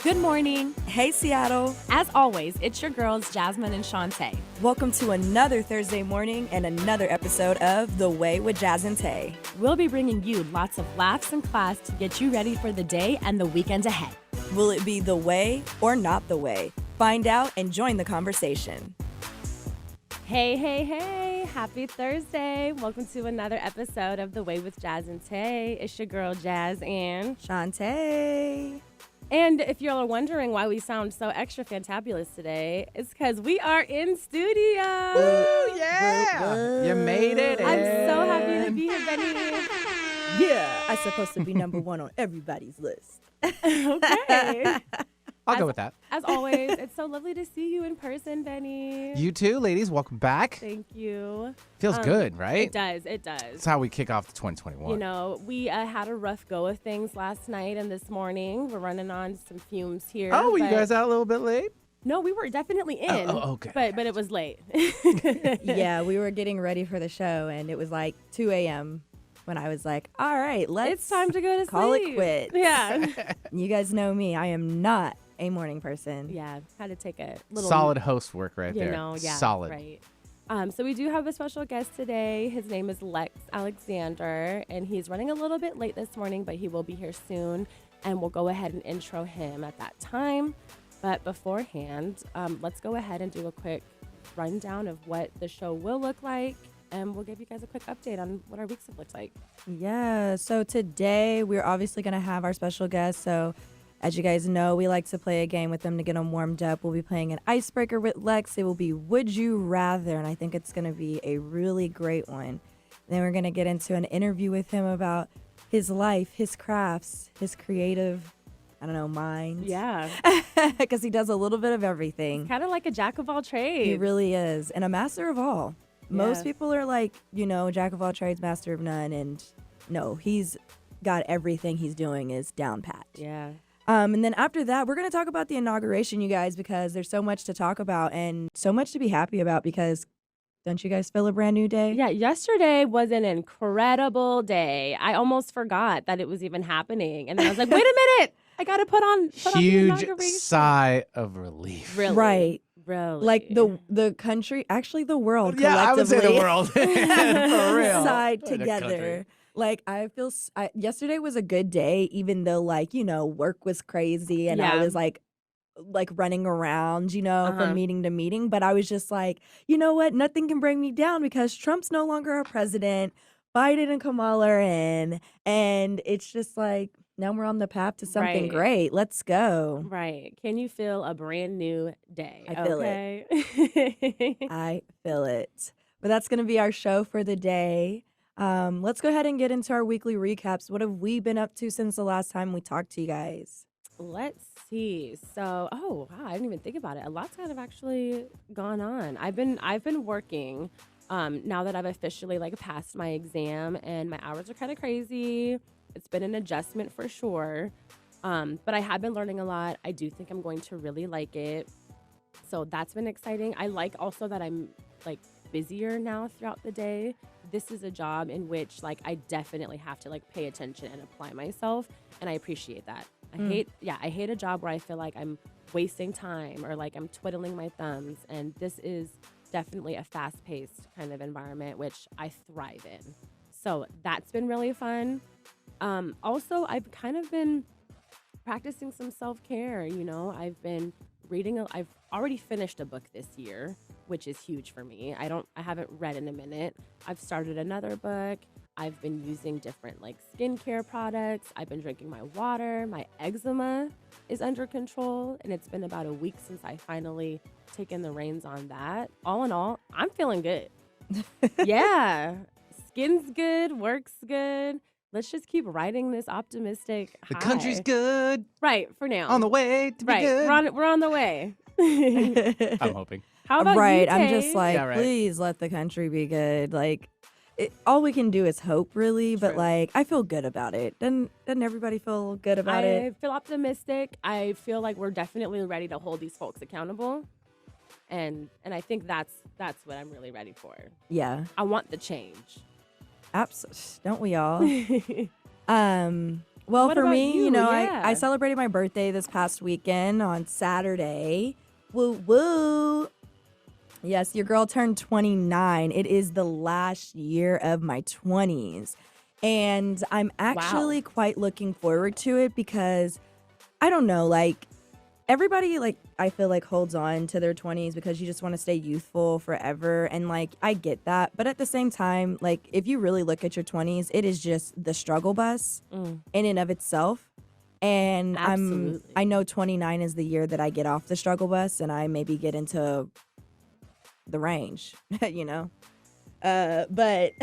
Good morning. Hey, Seattle. As always, it's your girls, Jasmine and Shantae. Welcome to another Thursday morning and another episode of The Way with Jazz and Tay. We'll be bringing you lots of laughs and class to get you ready for the day and the weekend ahead. Will it be the way or not the way? Find out and join the conversation. Hey, hey, hey. Happy Thursday. Welcome to another episode of The Way with Jazz and Tay. It's your girl, Jazz and Shantae. And if you're wondering why we sound so extra fantabulous today, it's because we are in studio. Ooh, yeah. You made it. I'm so happy to be here, Benny. Yeah, I'm supposed to be number one on everybody's list. Okay. I'll go with that. As always, it's so lovely to see you in person, Benny. You too, ladies. Welcome back. Thank you. Feels good, right? It does. It does. That's how we kick off the 2021. You know, we had a rough go of things last night and this morning. We're running on some fumes here. Oh, were you guys out a little bit late? No, we were definitely in. Oh, okay. But it was late. Yeah, we were getting ready for the show, and it was like 2 a.m. when I was like, all right, It's time to go to call sleep. it quits. Yeah. You guys know me. I am not a morning person. Yeah. Had to take a little Solid host work right there. Yeah. Solid. Right. So we do have a special guest today. His name is Lex Alexander, and he's running a little bit late this morning, but he will be here soon, and we'll go ahead and intro him at that time. But beforehand, let's go ahead and do a quick rundown of what the show will look like, and we'll give you guys a quick update on what our weeks have looked like. Yeah, so today we're obviously going to have our special guest. So as you guys know, we like to play a game with them to get them warmed up. We'll be playing an icebreaker with Lex. It will be Would You Rather, and I think it's going to be a really great one. Then we're going to get into an interview with him about his life, his crafts, his creative, mind. Yeah. Because he does a little bit of everything. Kind of like a jack of all trades. He really is, and a master of all. Most Yeah. people are like, jack of all trades, master of none, and no, he's got everything he's doing is down pat. Yeah. And then after that, we're going to talk about the inauguration, you guys, because there's so much to talk about and so much to be happy about because don't you guys feel a brand new day? Yeah, yesterday was an incredible day. I almost forgot that it was even happening. And then I was like, wait a minute. I got to put on the Huge inauguration. sigh of relief. Really? Right. Really? Like the country, actually the world Yeah, I would say the collectively world. For real. sighed The together. country. Like yesterday was a good day, even though work was crazy and I Yeah. was like running around, from meeting to meeting. But I was just like, you know what? Nothing can bring me down because Trump's no longer our president. Biden and Kamala are in. And it's just like, now we're on the path to something Right. great. Let's go. Right. Can you feel a brand new day? I feel it. I feel it. But that's going to be our show for the day. Let's go ahead and get into our weekly recaps. What have we been up to since the last time we talked to you guys? Let's see. So, wow, I didn't even think about it. A lot's kind of actually gone on. I've been working now that I've officially passed my exam, and my hours are kind of crazy. It's been an adjustment for sure. But I have been learning a lot. I do think I'm going to really like it. So that's been exciting. I like also that I'm busier now throughout the day. This is a job in which I definitely have to pay attention and apply myself, and I appreciate that. I hate a job where I feel like I'm wasting time or I'm twiddling my thumbs, and this is definitely a fast-paced kind of environment which I thrive in. So that's been really fun. Also, I've kind of been practicing some self-care. I've been reading. I've already finished a book this year, which is huge for me. I haven't read in a minute. I've started another book. I've been using different skincare products. I've been drinking my water. My eczema is under control, and it's been about a week since I finally taken the reins on that. All in all, I'm feeling good. Yeah. Skin's good, work's good. Let's just keep riding this optimistic The high. country's good. Right, for now. On the way to be right. good. We're on the way. I'm hoping. How about right. you, I'm Tay? just like, Yeah, right. please let the country be good. All we can do is hope, really. But True. I feel good about it. Doesn't everybody feel good about I it? feel optimistic. I feel like we're definitely ready to hold these folks accountable. And I think that's what I'm really ready for. Yeah. I want the change. Don't we all? Well, What for about me, you? I Yeah. celebrated my birthday this past weekend on Saturday. Woo woo. Yes, your girl turned 29. It is the last year of my 20s. And I'm Wow. actually quite looking forward to it because I don't know, like everybody like I feel like holds on to their 20s because you just want to stay youthful forever and like I get that, but at the same time, like if you really look at your 20s, it is just the struggle bus Mm, in and of itself. And I absolutely. know 29 is the year that I get off the struggle bus and I maybe get into the range, you know. But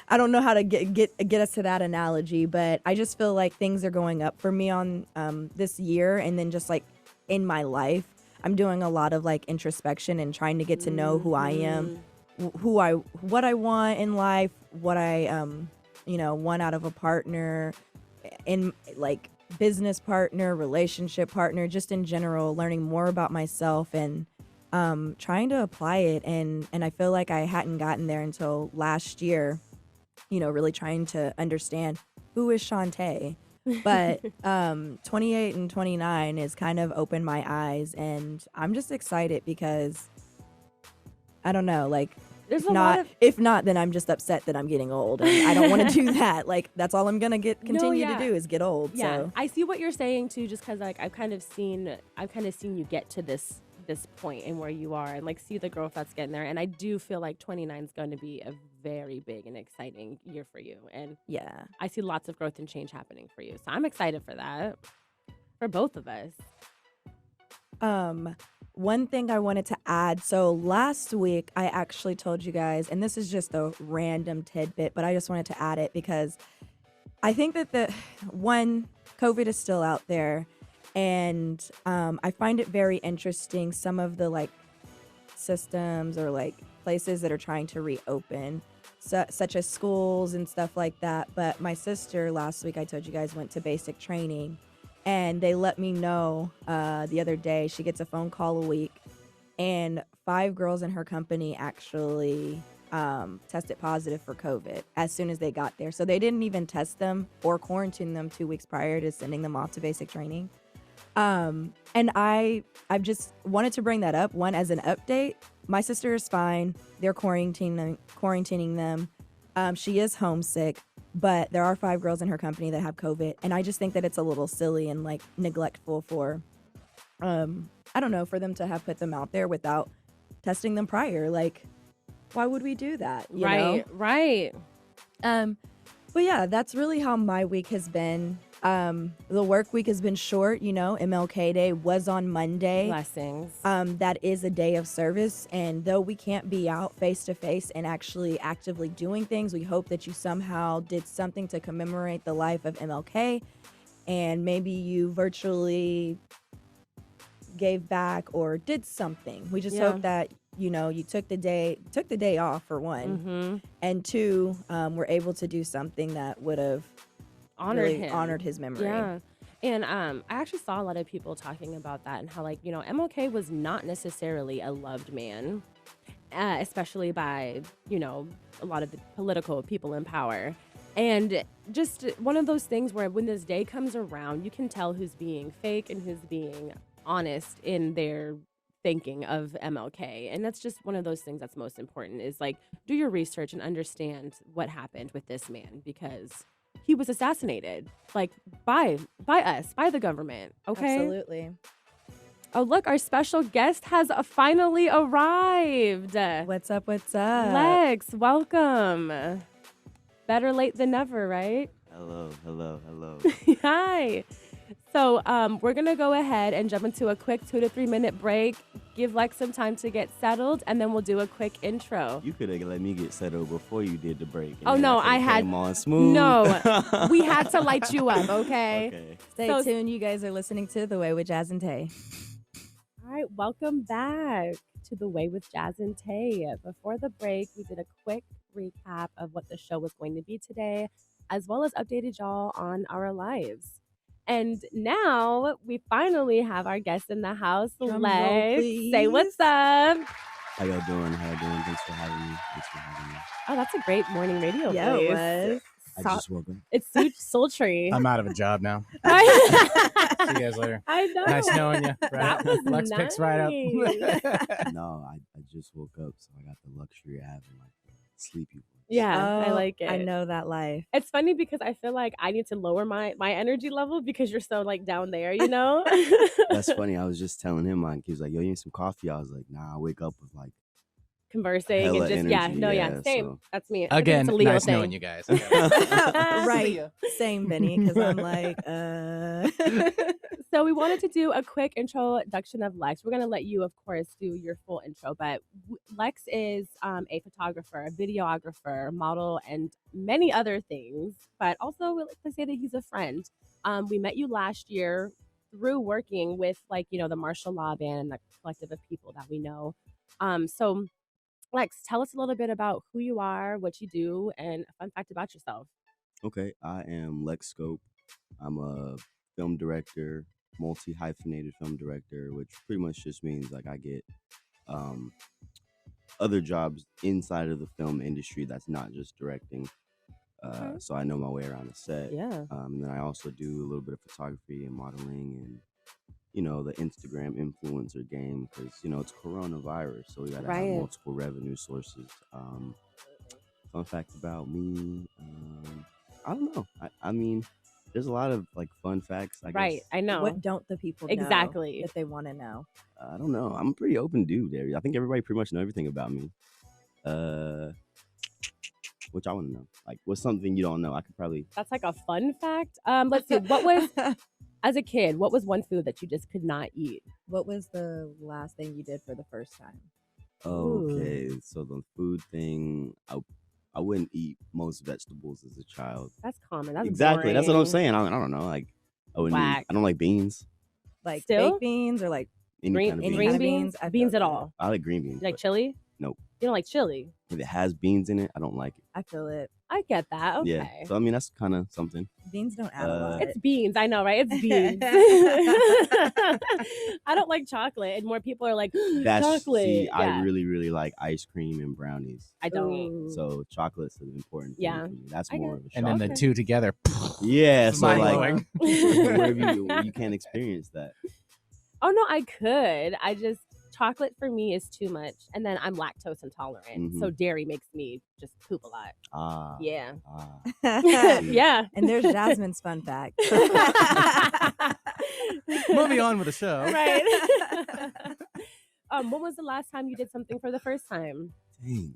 I don't know how to get us to that analogy, but I just feel like things are going up for me on this year, and then just like in my life, I'm doing a lot of like introspection and trying to get to know who I am, Mhm. what I want in life, what I want out of a partner, in like business partner, relationship partner, just in general, learning more about myself and trying to apply it. And I feel like I hadn't gotten there until last year, really trying to understand who is Shantae. But 28 and 29 is kind of opened my eyes, and I'm just excited because I don't know, like There's a lot of if not, then I'm just upset that I'm getting old, and I don't want to do that. Like that's all I'm gonna no, continue to yeah. do is get old. Yeah, So I see what you're saying too, just because like I've kind of seen you get to this point and where you are, and like see the growth that's getting there. And I do feel like 29 is going to be a very big and exciting year for you, and yeah. I see lots of growth and change happening for you. So I'm excited for that for both of us. Um, One thing I wanted to add. So last week I actually told you guys, and this is just a random tidbit, but I just wanted to add it because I think that the one COVID is still out there, and I find it very interesting. Some of the like systems or like places that are trying to reopen, such as schools and stuff like that. But my sister last week, I told you guys, went to basic training, and they let me know the other day she gets a phone call a week, and 5 girls in her company actually tested positive for COVID as soon as they got there. So they didn't even test them or quarantine them 2 weeks prior to sending them off to basic training. And I've just wanted to bring that up. One, as an update, my sister is fine. They're quarantining them. She is homesick, but there are 5 girls in her company that have COVID, and I just think that it's a little silly and like neglectful for, I don't know, for them to have put them out there without testing them prior. Like, why would we do that? You know? Right. Um, but yeah, that's really how my week has been. The work week has been short. MLK Day was on Monday. Blessings. That is a day of service. And though we can't be out face to face and actually actively doing things, we hope that you somehow did something to commemorate the life of MLK. And maybe you virtually gave back or did something. We just Yeah. hope that you took the day off, for one, Mm-hmm. and two, were able to do something that would have Honored really him. honored his memory. Yeah. And I actually saw a lot of people talking about that and how, like, MLK was not necessarily a loved man, especially by, a lot of the political people in power. And just one of those things where when this day comes around, you can tell who's being fake and who's being honest in their thinking of MLK. And that's just one of those things that's most important is like, do your research and understand what happened with this man, because he was assassinated, like by us, by the government. Okay. Absolutely. Oh, look, our special guest has finally arrived. What's up? What's up? Lex, welcome. Better late than never, right? Hello. Hi. So we're going to go ahead and jump into a quick 2 to 3 minute break, give Lex some time to get settled, and then we'll do a quick intro. You could have let me get settled before you did the break. Oh, no, I had. Came on smooth. No, we had to light you up, okay? Okay. Stay tuned. You guys are listening to The Way with Jazz and Tay. All right, welcome back to The Way with Jazz and Tay. Before the break, we did a quick recap of what the show was going to be today, as well as updated y'all on our lives. And now we finally have our guest in the house, Drum roll, Lex. please. Say what's up. How y'all doing? Thanks for having me. Oh, that's a great morning radio Yeah, it voice. was. I so- just woke up. it's sultry. I'm out of a job now. See I you guys later. know. Nice knowing you. That was Lex picks right up. No, I just woke up, so I got the luxury of having like a sleepy voice. Yeah, I Oh, like it. I know that life. It's funny because I feel like I need to lower my energy level because you're so like down there, you know? That's funny. I was just telling him, like, he was like, "Yo, you need some coffee?" I was like, "Nah, I wake up with like Conversing hella and just energy, yeah, same. so." That's me. I think Again, it's a Leo nice thing. knowing you guys. Right. Same, Vinny, because I'm like, So we wanted to do a quick introduction of Lex. We're going to let you, of course, do your full intro. But Lex is a photographer, a videographer, model, and many other things. But also, we like to say that he's a friend. We met you last year through working with, like, you know, the martial law band and the collective of people that we know. So, Lex, tell us a little bit about who you are, what you do, and a fun fact about yourself. Okay, I am Lexscope. I'm a film director, multi-hyphenated film director, which pretty much just means like I get other jobs inside of the film industry that's not just directing. Okay. So I know my way around the set. Yeah. And then I also do a little bit of photography and modeling and, you know, the Instagram influencer game because, you know, it's coronavirus. So we got to have Right. multiple revenue sources. Fun fact about me, I don't know. I mean, there's a lot of like fun facts, I Right. guess. I know. what don't the people know Exactly. that they want to know? I don't know. I'm a pretty open dude there. I think everybody pretty much know everything about me. Which I want to know. Like, what's something you don't know? I could probably. That's like a fun fact. Let's see. What was, as a kid, what was one food that you just could not eat? What was the last thing you did for the first time? Okay, so the food thing, I wouldn't eat most vegetables as a child. That's common. That's Exactly. That's what I'm boring. saying. I don't know. Like, I wouldn't. Whack. I don't like beans. Like Still? baked beans or like Any Green, kind of any beans. green kind of beans? beans? I Beans feel at that. all? I like green beans. You like but chili? Nope. You don't like chili? if it has beans in it, I don't like it. I feel it. I get that. Okay. Yeah. So I mean, that's kind of something. Beans don't add a lot. It's beans. I know, right? It's beans. I don't like chocolate, and more people are like, That's chocolate. see, Yeah. I really, really like ice cream and brownies. I don't. Ooh. So chocolate's an important thing Yeah. for me. That's I more get of a And then shock. the Okay. two together. Yeah, It's so like mind-blowing. wherever you can't experience that. Oh no, I could. I just chocolate for me is too much, and then I'm lactose intolerant, so dairy makes me just poop a lot. Ah. Yeah. Ah. Yeah. And there's Jasmine's fun fact. Moving on with the show. Right. When was the last time you did something for the first time? Dang.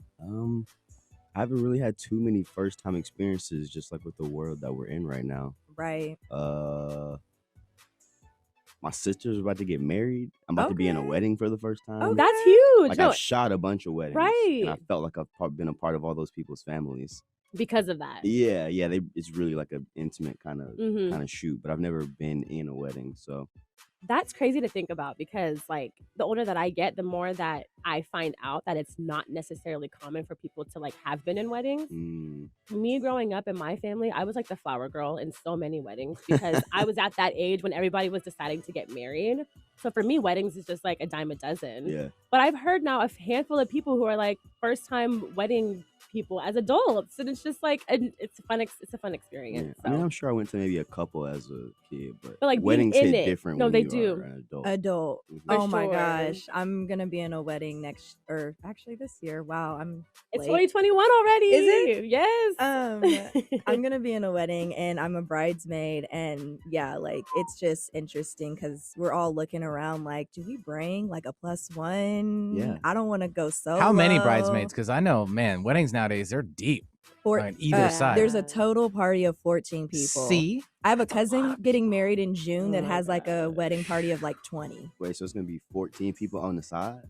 I haven't really had too many first time experiences just like with the world that we're in right now. Right. My sister's about to get married. I'm about to be in a Okay. wedding for the first time. Oh, that's huge. Like No, I've shot a bunch of weddings. Right. And I felt like I've been a part of all those people's families. because of that. Yeah, it's really like an intimate kind of Mhm. shoot, but I've never been in a wedding, so That's crazy to think about because, like, the older that I get, the more that I find out that it's not necessarily common for people to, like, have been in weddings. Me growing up in my family, I was like the flower girl in so many weddings because I was at that age when everybody was deciding to get married. So for me, weddings is just like a dime a dozen. yeah. But I've heard now a handful of people who are like first time wedding people as adults, and it's just like it's a fun Yeah. experience. I mean, So. I'm sure I went to maybe a couple as a kid, but like, being weddings in hit it. different No, when they you do. are an adult. Adult. Mhm. For Oh my sure. gosh. I'm going to be in a wedding actually this year. Wow. I'm It's late. 2021 already. Is it? Yes. I'm gonna be in a wedding and I'm a bridesmaid, and yeah, like it's just interesting because we're all looking around like, do we bring like a +1? Yeah. I don't want to go solo. How many bridesmaids? Because I know, man, weddings nowadays, they're deep. on either side. There's a total party of 14 people. See? I have a cousin getting married in June that Oh my has like a gosh. wedding party of like 20. Wait, so it's gonna be 14 people on the side?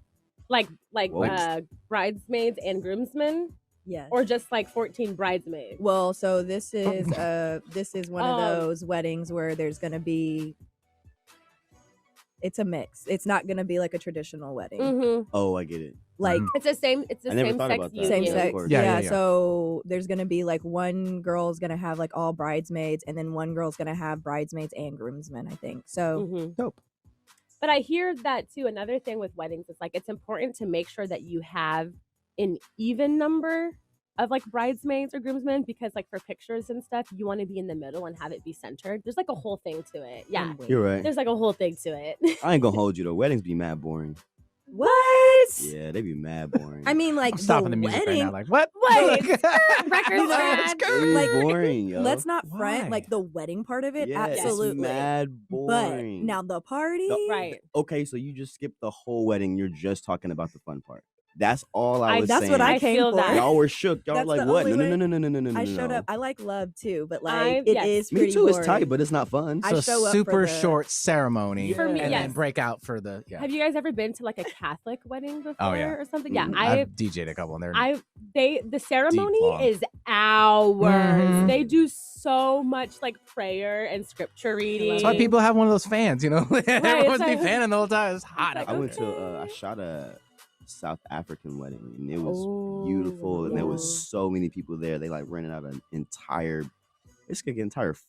like Whoa. bridesmaids and groomsmen, Yes. or just like 14 bridesmaids. Well, so this is one of Oh. those weddings where there's gonna be, it's a mix. It's not gonna be like a traditional wedding. hmm Oh, I get it. Like It's the same. It's the I never same thought sex about that. union. same Yeah, of sex. course. Yeah, Yeah. So there's gonna be like one girl's gonna have like all bridesmaids, and then one girl's gonna have bridesmaids and groomsmen, I think. So Mhm. Dope. But I hear that too. Another thing with weddings is like it's important to make sure that you have an even number of like bridesmaids or groomsmen because like for pictures and stuff, you want to be in the middle and have it be centered. There's like a whole thing to it. Yeah, You're right. there's like a whole thing to it. I ain't gonna hold you though. Weddings be mad boring. What? Yeah, they be mad boring. I mean, like I'm stopping the music wedding, right now. Like what? Wait, records You know, scratch. like, boring, yo. let's not Why? front like the wedding part of it. Yeah, Absolutely. it's mad But boring. now the party, Right. Okay, so you just skipped the whole wedding. You're just talking about the fun part. That's all I was that's saying. what I I came feel for. that. Y'all were shook. Y'all were That's like, the what? No, only no, way no, no, no, no, no, no. I showed up. I like love too, but like I- it yes. is Me pretty too. It's boring. tight, but it's not fun. I So show up for super the- short ceremony. For me, and yes. then break out for the Have you guys ever been to like a Catholic wedding before or something? Yeah, I've DJ'd a couple and they're the ceremony long. is hours. Mhm. They do so much like prayer and scripture reading. That's why people have one of those fans, you know? Everyone's like- be fanning the whole time. It's hot like, out I went there. to I shot a South African wedding and it was beautiful and there was so many people there. They like rented out an entire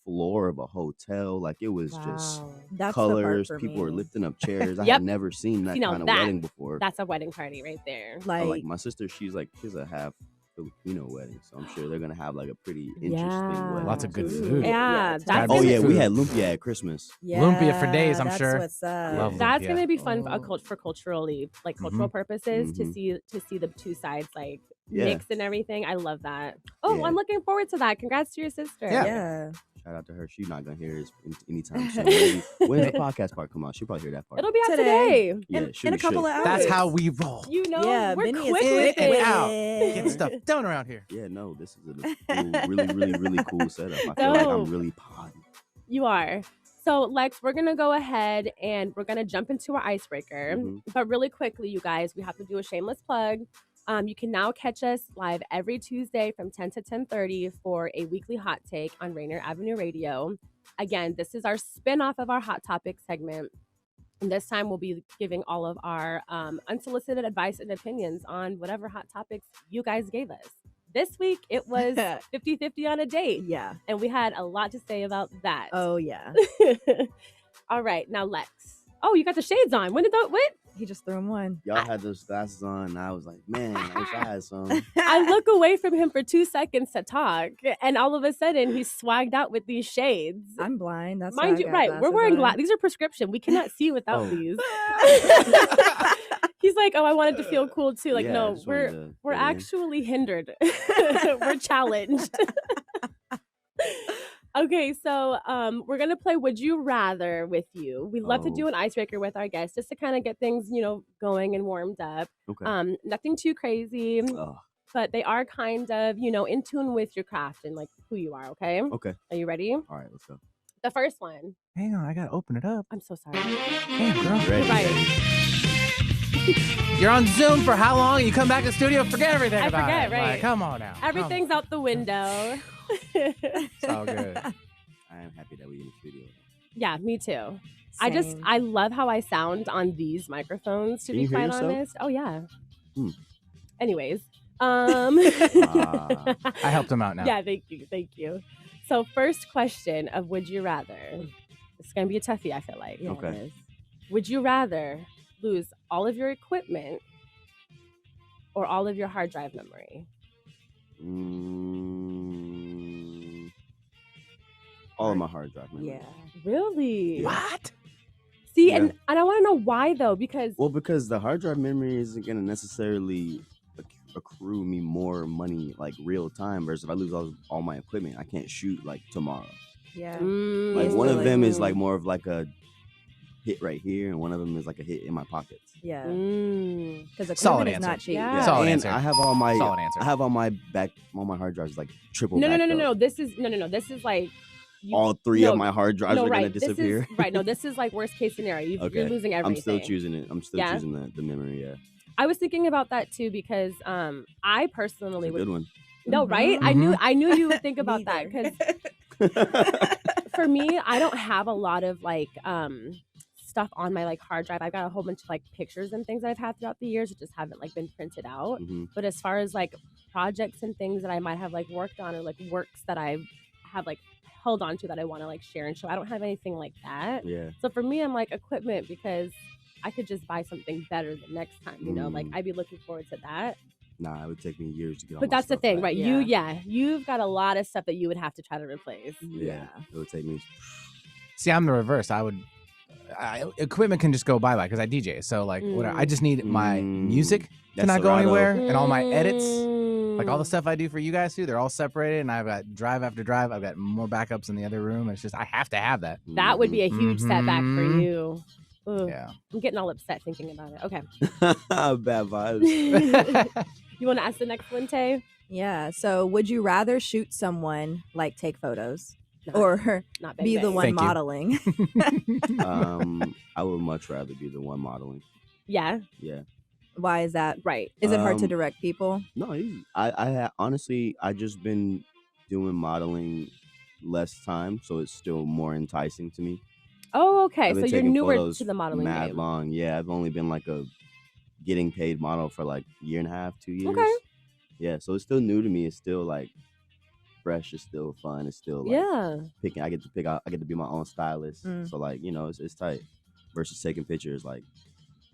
floor of a hotel. Like it was just That's colors. The part for People were me. lifting up chairs. I Yep. had never seen that See, now kind of that- wedding before. That's a wedding party right there. Like, My sister, she's a half Filipino wedding, so I'm sure they're gonna have like a pretty interesting Yeah. wedding. Lots of good too. food. Yeah, it's that's gotta Oh be gonna, yeah, food. we had lumpia at Christmas. Lumpia for days, I'm that's sure. What's up. Love that's lumpia. gonna be fun Oh. for culturally cultural purposes to Mhm. see the two sides like Yeah. mix and everything. I love that. Oh, Yeah. I'm looking forward to that. Congrats to your sister. Yeah. Yeah. Shout out to her. She's not gonna hear this anytime soon. Maybe when the podcast part come out, she'll probably hear that part. It'll be out Today. today. Yeah, in she'll a be couple shook. of hours. That's how we roll. You know, Yeah, we're Vinny is quick in with and it. out. it. Getting stuff done around here. Yeah, no, this is a cool, really cool setup. I feel like I'm Dope. really potty. You are. So, Lex, we're going to go ahead and we're going to jump into our icebreaker. Mhm. But really quickly, you guys, we have to do a shameless plug. You can now catch us live every Tuesday from 10 to 10:30 for a weekly hot take on Rainier Avenue Radio. Again, this is our spin-off of our Hot Topic segment. And this time we'll be giving all of our unsolicited advice and opinions on whatever hot topics you guys gave us. This week, it was 50-50 on a date. Yeah. And we had a lot to say about that. Oh yeah. All right, now Lex. Oh, you got the shades on. When did that? What? He just threw him one. Y'all had those glasses on, and I was like, man, I wish I had some. I look away from him for 2 seconds to talk, and all of a sudden he's swagged out with these shades. I'm blind. That's Mind why you, I got right? We're glasses wearing on. glasses. These are prescription. We cannot see without Oh. these. He's like, oh, I wanted to feel cool too. Like, Yeah, I no, just wanted to we're fit in. actually hindered. We're challenged. Okay, so we're gonna play Would You Rather with you. We love to do Oh. an icebreaker with our guests just to kind of get things, going and warmed up. Okay. Nothing too crazy, Ugh, but they are kind of, in tune with your craft and like who you are. Okay, okay. are you ready? All right, let's go. The first one. Hang on, I gotta open it up. I'm so sorry. Damn, girl. Ready? Right. You're on Zoom for how long? You come back to the studio, forget everything I about forget, it. right. Like, come on now. Everything's out the window. It's all good. I am happy that we in the studio. Yeah, me too. Same. I love how I sound on these microphones, to Can be you hear quite yourself? honest. Oh yeah. Hmm. Anyways, Ah. I helped him out now. yeah, thank you. So first question of Would You Rather. It's gonna be a toughie, I feel like. Yeah, Okay. it is. Would you rather lose all of your equipment or all of your hard drive memory? All of my hard drive memory. Yeah. Really? What? See, Yeah. and I want to know why though, because Well, because the hard drive memory isn't gonna necessarily accrue me more money like real time. Versus if I lose all my equipment, I can't shoot like tomorrow. Yeah. Like Yes, one of really. them is like more of like a hit right here, and one of them is like a hit in my pockets. Yeah. Mm. Because Solid equipment is not answer. cheap. Yeah. Solid and answer. I have all my Solid answer. I have all my hard drives like triple. No. backed up. This is This is like All three no, of my hard drives are gonna right. disappear. This is, right. No, this is like worst case scenario. You're Okay. losing everything. I'm still choosing it. I'm still Yeah? choosing the memory. Yeah, I was thinking about that too because I it's personally a would. good one. No, right? Mhm. I knew you would think about that Neither. because for me, I don't have a lot of like stuff on my like hard drive. I've got a whole bunch of like pictures and things that I've had throughout the years that just haven't like been printed out. Mhm. But as far as like projects and things that I might have like worked on or like works that I have like held on to that I want to like share and show, I don't have anything like that. Yeah. So for me, I'm like equipment because I could just buy something better the next time, Like Mm. I'd be looking forward to that. Nah, it would take me years to get all But my that's the stuff thing, back. right? Yeah. You've got a lot of stuff that you would have to try to replace. Yeah, it would take me. See, I'm the reverse. Equipment can just go bye because I DJ. So like, I just need my music to not go anywhere, and all my edits, like all the stuff I do for you guys too. They're all separated, and I've got drive after drive. I've got more backups in the other room. It's just I have to have that. That would be a huge setback for Mhm. you. Ugh. Yeah. I'm getting all upset thinking about it. Okay. Bad vibes. You want to ask the next one, Tay? Yeah. So, would you rather shoot someone, like take photos, Not- or Not be the one Thank you. modeling? I would much rather be the one modeling. Yeah. Yeah. Why is that? Right. Is it hard to direct people? No, I honestly, I just been doing modeling less time, so it's still more enticing to me. Oh, okay. I've So been you're taking newer photos to the modeling mad game. long. Yeah, I've only been like a getting paid model for like a year and a half, 2 years. Okay. Yeah, so it's still new to me. It's still like fresh. It's still fun. It's still like Yeah. picking. I get to pick out. I get to be my own stylist. Mm. So like it's tight. Versus taking pictures, like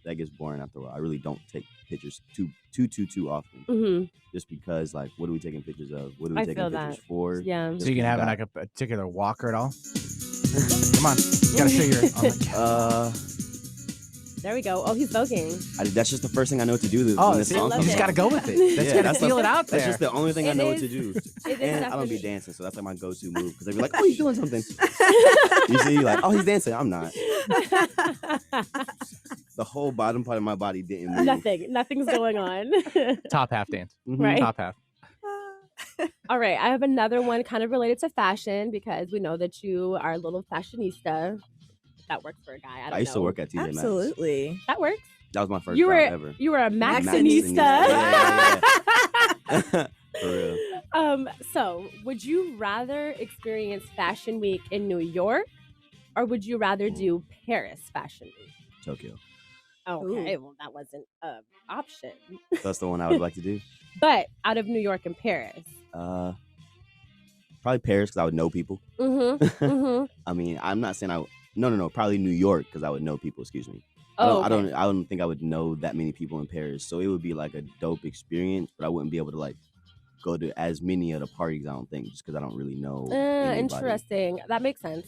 that gets boring after a while. I really don't take pictures too often. Mm-hmm. Just because like, what are we taking pictures of? What are we I taking feel pictures that. for? Yeah. So you can have like a particular walker at all. Come on, you gotta show your. There we go. Oh, he's voguing. That's just the first thing I know to do. Oh, when this see, song you comes just on. gotta go with it. That's gotta feel it out there. That's just the only thing I It know what is- to do. It is And I don't be definitely- dancing, so that's like my go-to move. Because they be like, "Oh, he's doing something." You see, like, "Oh, he's dancing." I'm not. The whole bottom part of my body didn't move. Nothing's going on. Top half dance. Mhm. Right. Top half. All right. I have another one kind of related to fashion because we know that you are a little fashionista. That works for a guy. I don't I used to know. work at TJ Maxx. Absolutely. That works. That was my first You job were ever. you were a Maxinista. Maxinista. For real. So would you rather experience Fashion Week in New York or would you rather do Paris Fashion Week? Tokyo. Okay, well that wasn't an option. That's the one I would like to do. But out of New York and Paris. Probably Paris because I would know people. Mm-hmm. Mm-hmm. I mean, I'm not saying I would. No. Probably New York because I would know people. Excuse me. Oh, I don't think I would know that many people in Paris. So it would be like a dope experience, but I wouldn't be able to like go to as many of the parties. I don't think just because I don't really know. anybody. Interesting. That makes sense.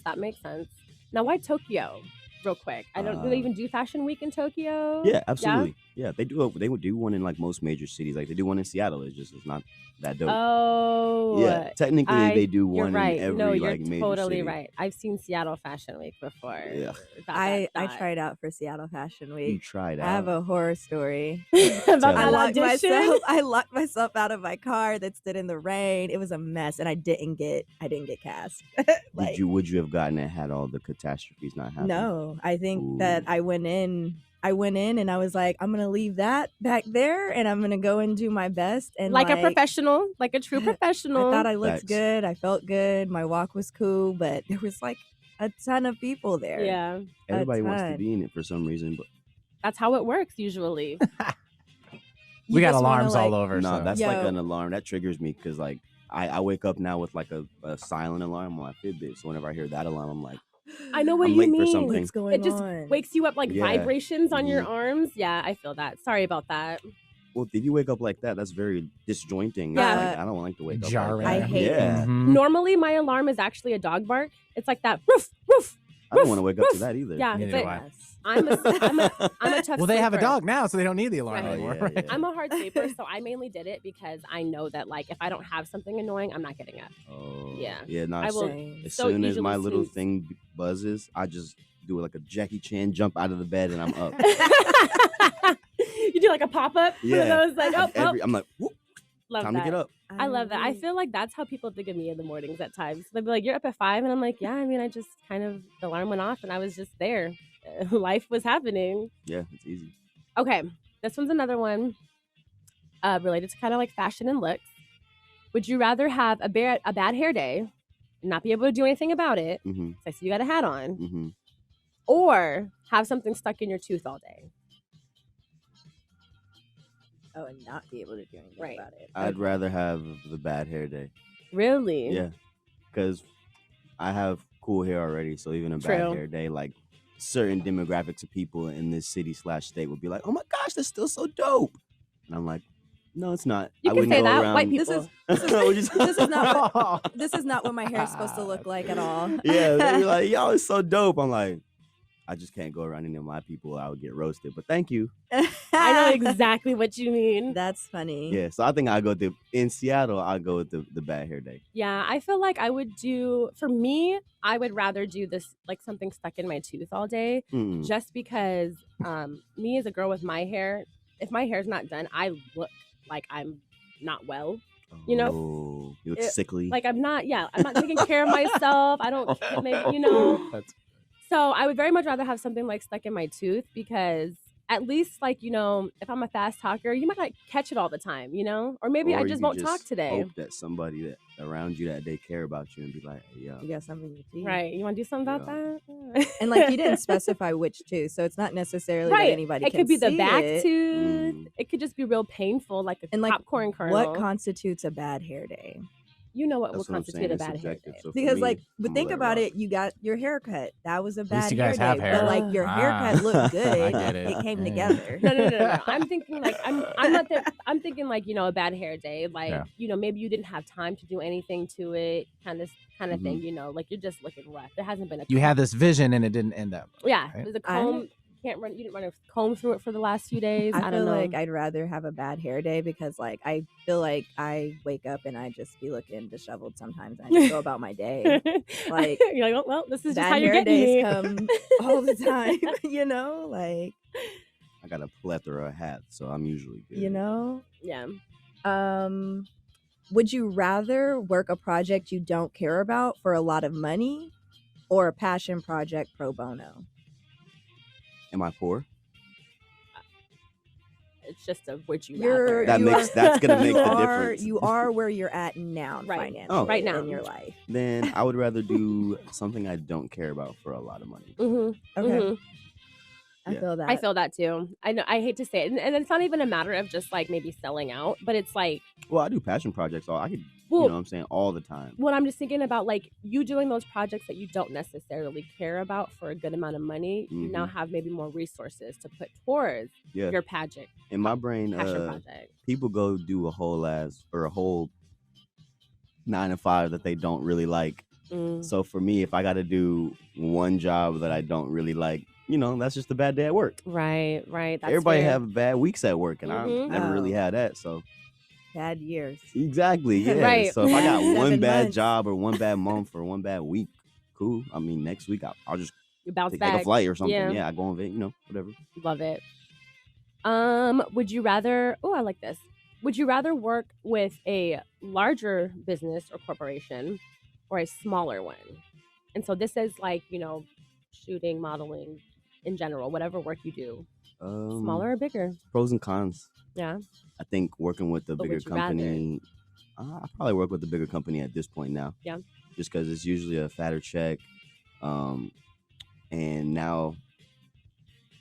Now, why Tokyo? Real quick, I don't. Do they even do Fashion Week in Tokyo? Yeah, absolutely. Yeah, they do. They would do one in like most major cities. Like they do one in Seattle. It's not that dope. Oh, yeah, technically they do You're one right. in every No, you're like major totally city. right. I've seen Seattle Fashion Week before. Yeah. I tried out for Seattle Fashion You Week. tried I out. have a horror story. About Tell that me. audition. I locked myself out of my car that stood in the rain. It was a mess, and I didn't get cast. Would you have gotten it had all the catastrophes not happened? No, I think Ooh. that I went in and I was like, I'm gonna leave that back there and I'm gonna go and do my best and like a professional, like a true professional. I thought I looked Facts. good. I felt good. My walk was cool, but there was like a ton of people there. Yeah, Everybody wants to ton. be in it for some reason, but that's how it works usually. You We got just wanna, alarms all over. no, so. that's like Yo. an alarm that triggers me because like I wake up now with like a silent alarm on my Fitbit. So whenever I hear that alarm, I'm like, I know what I'm you late for mean. something. What's going It just on? wakes you up like Yeah. vibrations on your Mhm. arms. Yeah, I feel that. Sorry about that. well, if you wake up like that, that's very disjointing. Yeah. Like, I don't like to wake up. Jarring. Like I that. hate it. Yeah, Mhm. Normally, my alarm is actually a dog bark. It's like that. Roof, roof. I don't want to wake up to that either. Yeah, Neither but do I. I'm a tough. Well, they have a sleeper. dog now, so they don't need the alarm Right. anymore. Yeah, right? yeah. I'm a hard sleeper, so I mainly did it because I know that like if I don't have something annoying, I'm not getting up. Oh, Yeah. yeah. No, I will- Same. as so soon as my easily little snooze. thing buzzes, I just do like a Jackie Chan jump out of the bed and I'm up. You do like a pop up. Yeah. One of those like oh, I'm like, whoop, love time that. to get up. I love that. I feel like that's how people think of me in the mornings at times. They'll be like, "You're up at 5," and I'm like, "Yeah, I mean, I just kind of the alarm went off and I was just there. Life was happening." Yeah, it's easy. Okay, this one's another one related to kind of like fashion and looks. Would you rather have a bad hair day and not be able to do anything about it? Mm-hmm. So I see you got a hat on, Mm-hmm. or have something stuck in your tooth all day. Oh, and not be able to do anything Right. about it. I'd Okay. rather have the bad hair day. Really? Yeah, because I have cool hair already. So even a True. bad hair day, like certain demographics of people in this city/state would be like, "Oh my gosh, that's still so dope," and I'm like, No, it's not. You I can wouldn't say go that. around. White This people. is What'd you say? this is not what my hair is supposed to look like at all. Yeah, they be like, y'all is so dope. I'm like, I just can't go around any of my people. I would get roasted. But thank you. I know exactly what you mean. That's funny. Yeah, so I think in Seattle, I'll go with the bad hair day. Yeah, I feel like I would for me, I would rather do this like something stuck in my tooth all day, Mm. just because me as a girl with my hair, if my hair's not done, I look like I'm not well. You know, Oh, you look sickly. like I'm not taking care of myself. I don't, maybe, you know. So I would very much rather have something like stuck in my tooth, because at least, like, you know, if I'm a fast talker, you might not catch it all the time, you know? Or maybe I you just could won't talk today. Hope that somebody that around you that day care about you and be like, hey, yo. You got something in your teeth. Right. You want to do something about that? And like you didn't specify which tooth, so it's not necessarily that anybody It can could be the see back it. tooth. It could just be real painful, like a popcorn kernel. What constitutes a bad hair day? You know what That's will what I'm constitute a saying, bad it's hair subjective. day. So for Because me, like, but I'm think gonna let about it it. You got your haircut. That was a least bad you hair guys day. have hair. But like your haircut looked good. I get it. It came Yeah. together. No. I'm thinking like I'm not there. I'm thinking like, you know, a bad hair day. Like, you know, maybe you didn't have time to do anything to it, kind of thing. You know, like you're just looking rough. There hasn't been a. You had this vision and it didn't end up. Yeah, right? there's a comb. You didn't run a comb through it for the last few days. I I don't feel know. like I'd rather have a bad hair day because like I feel like I wake up and I just be looking disheveled sometimes. And I just go about my day. Like you're like, oh, well, this is just bad how you're hair getting days me. come all the time. You know, like I got a plethora of hats, so I'm usually good. you know. Yeah. Would you rather work a project you don't care about for a lot of money, or a passion project pro bono? Am I poor? It's just a would you rather. That's gonna make the difference. You are where you're at now, Right. financially, Right now in your life. Then I would rather do something I don't care about for a lot of money. Mm-hmm. Okay, Mm-hmm. I feel that. I feel that too. I know. I hate to say it, and it's not even a matter of just like maybe selling out, but it's like, Well, I do passion projects. I could, well, you know what I'm saying, all the time. what I'm just thinking about, like you doing those projects that you don't necessarily care about for a good amount of money. You now have maybe more resources to put towards your pageant. In my brain, passion project. people go do a whole 9 to 5 that they don't really like. So for me, if I got to do one job that I don't really like, you know, that's just a bad day at work. Right. That's Everybody fair. have bad weeks at work, and I never really had that. So bad years. exactly, yeah. Right. So if I got 7 one bad months. job or one bad month or one bad week, cool. I mean, next week I'll just You bounce take back. a flight or something. Yeah. Yeah, I go on, you know, whatever. Love it. Would you rather? Oh, I like this. Would you rather work with a larger business or corporation, or a smaller one? And so this is like, you know, shooting, modeling, in general, whatever work you do, smaller or bigger. Pros and cons. Yeah. I think working with the But bigger would you rather? company, I probably work with the bigger company at this point now. Yeah. Just because it's usually a fatter check. And now,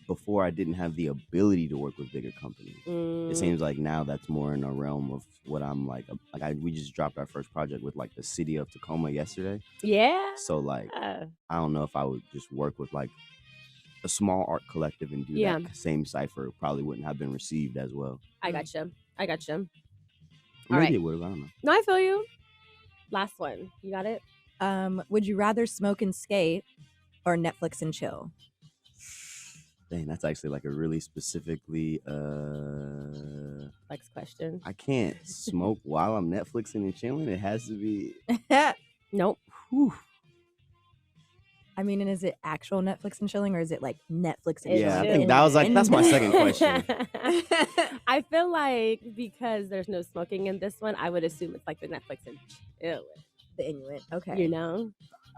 before I didn't have the ability to work with bigger companies. It seems like now that's more in the realm of what I'm like. We just dropped our first project with like the city of Tacoma yesterday. Yeah. So like, I don't know if I would just work with like a small art collective and do that same cipher. Probably wouldn't have been received as well. I gotcha. Maybe right. it would have. I don't know. No, I feel you. Last one. You got it? Would you rather smoke and skate or Netflix and chill? Dang, that's actually like a really specifically. Next question. I can't smoke while I'm Netflixing and chilling. It has to be. Nope. Whew. I mean, and is it actual Netflix and chilling, or is it like Netflix and Yeah, I chilling? think that was like that's my second question. I feel like because there's no smoking in this one, I would assume it's like the Netflix and chill. The Inuit. Okay. You know?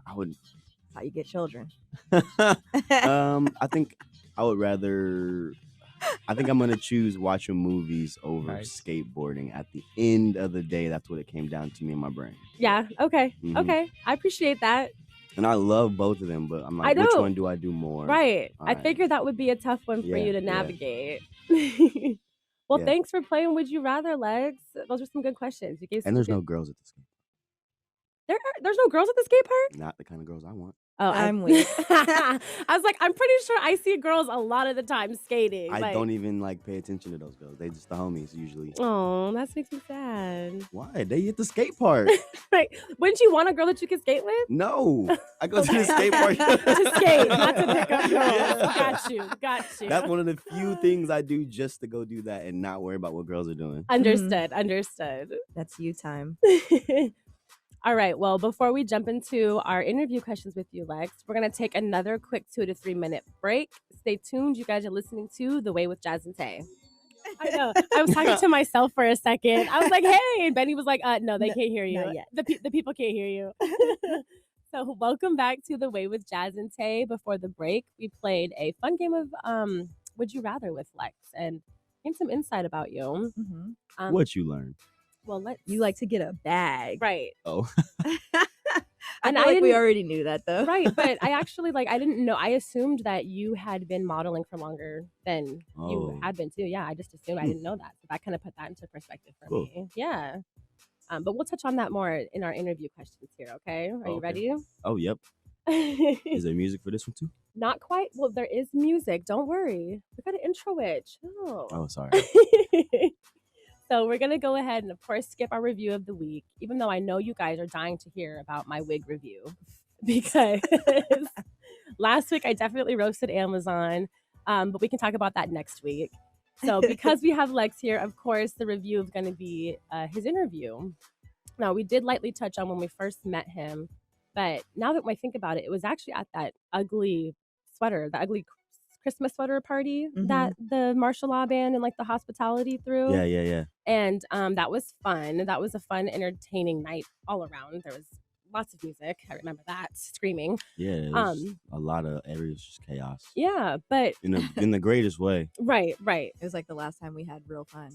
I would. That's how you get children. I think I would rather. I think I'm gonna choose watching movies over Nice. skateboarding. At the end of the day, that's what it came down to me in my brain. Yeah. Okay. Mhm. Okay. I appreciate that. And I love both of them, but I'm like, I which know. one do I do more? Right. I Alright. figured that would be a tough one for Yeah, you to yeah. navigate. Well, Yeah. thanks for playing Would You Rather, Legs. Those were some good questions. You gave some And there's good- no girls at the skate. There's no girls at the skate park? Not the kind of girls I want. Oh, I'm weak. I was like, I'm pretty sure I see girls a lot of the time skating. I like, don't even like pay attention to those girls. They just the homies usually. Oh, that makes me sad. Why? They at the skate park. Like, wouldn't you want a girl that you could skate with? No, I go to the Okay. skate park To skate, not to pick up girls. Yeah. Got you. That's one of the few things I do just to go do that and not worry about what girls are doing. Understood. That's you time. All right. Well, before we jump into our interview questions with you, Lex, we're going to take another quick 2 to 3 minute break. Stay tuned. You guys are listening to The Way with Jazz and Tay. I know. I was talking to myself for a second. I was like, hey. And Benny was like, no, they can't hear you. Not yet. The people can't hear you. So welcome back to The Way with Jazz and Tay. Before the break, we played a fun game of Would You Rather with Lex and gained some insight about you. Mm-hmm. What you learned? Well, You like to get a bag. Right. Oh, I And feel I like we didn't- already knew that though. Right, but I actually I didn't know. I assumed that you had been modeling for longer than you Oh. had been too. Yeah, I just assumed. I didn't know that. So that kind of put that into perspective for Cool. me. Yeah. But we'll touch on that more in our interview questions here. Okay, are you Okay. ready? oh, yep. Is there music for this one too? Not quite. Well, there is music. Don't worry. We got to intro it. Chill. Oh, sorry. So we're gonna go ahead and of course skip our review of the week, even though I know you guys are dying to hear about my wig review because last week I definitely roasted Amazon, but we can talk about that next week. So because we have Lex here, of course the review is going to be his interview. Now we did lightly touch on when we first met him, but now that I think about it, it was actually at that ugly sweater, the ugly Christmas sweater party that the martial law band and the hospitality threw. Yeah. And that was fun. That was a fun, entertaining night all around. There was lots of music. I remember that screaming. Yeah, it was a lot of areas just chaos. Yeah, but In the greatest way. right. It was like the last time we had real fun.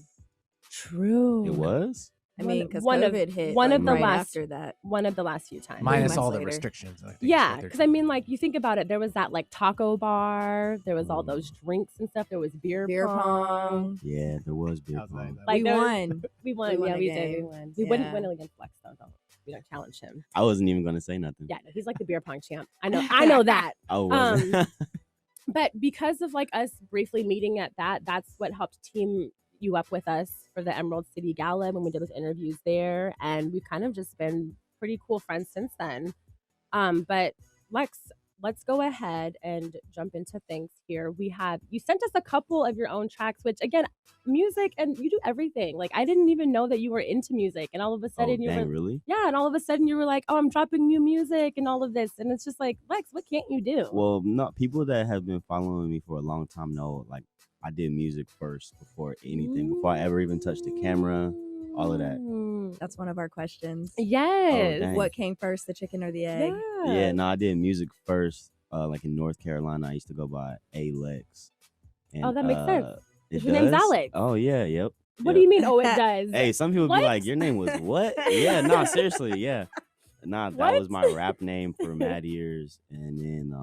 True. It was? I mean, because one of- COVID hit one of the right last- after that. One of the last few times. Minus months all the later. restrictions. I think, Yeah, so because I mean, you think about it, there was that taco bar, there was all Mm. those drinks and stuff, there was beer Beer pong. pong. Yeah, there was beer That was pong. nice. Like, we there was- won. We won. We won Yeah, a we did. game. We won. We wouldn't Yeah. win against Flex though. We don't challenge him. I wasn't even going to say nothing. Yeah, no, he's like the beer pong champ. I know. I know that. Oh, was it? But because of us briefly meeting at that's what helped team you up with us for the Emerald City Gala when we did those interviews there, and we've kind of just been pretty cool friends since then. But Lex, let's go ahead and jump into things here. You sent us a couple of your own tracks, which again, music, and you do everything. I didn't even know that you were into music, and all of a Oh, sudden you dang, were really? yeah, and all of a sudden you were like, oh, I'm dropping new music and all of this, and it's just like, Lex, what can't you do? Well, not people that have been following me for a long time know, I did music first before anything, before I ever even touched the camera, all of that. That's one of our questions. Yes. dang. What came first, the chicken or the egg? Yeah, no, I did music first. In North Carolina, I used to go by Alex. And, Oh, that makes sense. It Your name's does? Alex. Oh, yeah, yep. What do you mean? Oh, it does. Hey, some people What? be like, your name was what? Yeah, no, seriously, yeah. Nah, that What? was my rap name for mad years. And then